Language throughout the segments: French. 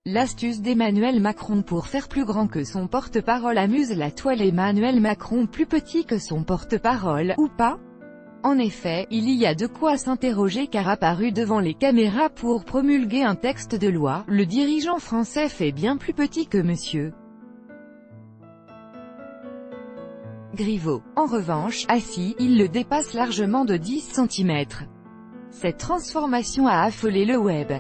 L'astuce d'Emmanuel Macron pour faire plus grand que son porte-parole amuse la toile. Emmanuel Macron plus petit que son porte-parole, ou pas? En effet, il y a de quoi s'interroger car apparu devant les caméras pour promulguer un texte de loi, le dirigeant français fait bien plus petit que Monsieur Griveaux. En revanche, assis, il le dépasse largement de 10 cm. Cette transformation a affolé le web.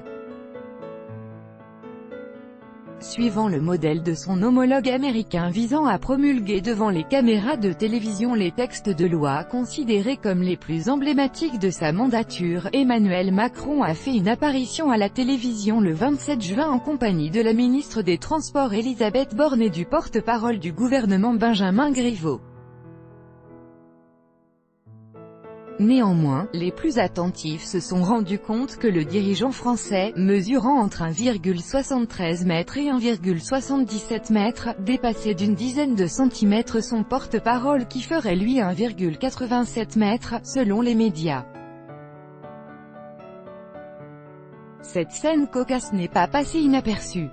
Suivant le modèle de son homologue américain visant à promulguer devant les caméras de télévision les textes de loi considérés comme les plus emblématiques de sa mandature, Emmanuel Macron a fait une apparition à la télévision le 27 juin en compagnie de la ministre des Transports Elisabeth Borne et du porte-parole du gouvernement Benjamin Griveaux. Néanmoins, les plus attentifs se sont rendus compte que le dirigeant français, mesurant entre 1,73 m et 1,77 m, dépassait d'une dizaine de centimètres son porte-parole qui ferait lui 1,87 m, selon les médias. Cette scène cocasse n'est pas passée inaperçue.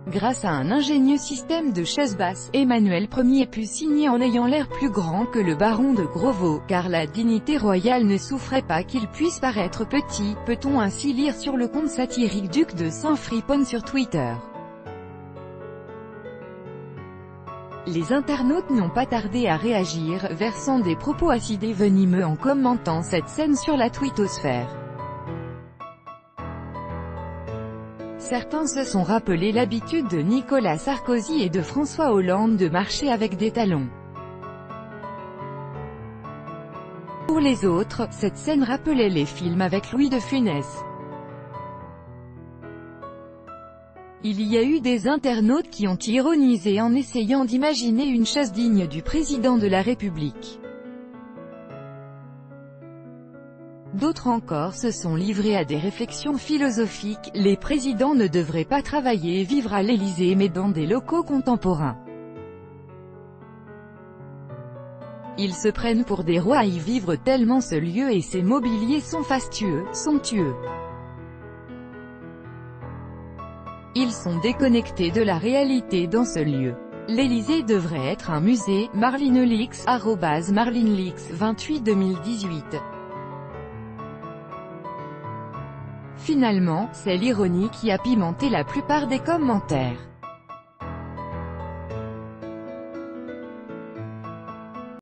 Grâce à un ingénieux système de chaises basses, Emmanuel Ier put signer en ayant l'air plus grand que le baron de Grosvaux, car la dignité royale ne souffrait pas qu'il puisse paraître petit, peut-on ainsi lire sur le compte satirique Duc de Saint-Fripon sur Twitter. Les internautes n'ont pas tardé à réagir, versant des propos acides et venimeux en commentant cette scène sur la twittosphère. Certains se sont rappelé l'habitude de Nicolas Sarkozy et de François Hollande de marcher avec des talons. Pour les autres, cette scène rappelait les films avec Louis de Funès. Il y a eu des internautes qui ont ironisé en essayant d'imaginer une chaise digne du président de la République. D'autres encore se sont livrés à des réflexions philosophiques. Les présidents ne devraient pas travailler et vivre à l'Élysée mais dans des locaux contemporains. Ils se prennent pour des rois à y vivre tellement ce lieu et ses mobiliers sont fastueux, somptueux. Ils sont déconnectés de la réalité dans ce lieu. L'Élysée devrait être un musée. Marlinelix, @marlinelix28 2018. Finalement, c'est l'ironie qui a pimenté la plupart des commentaires.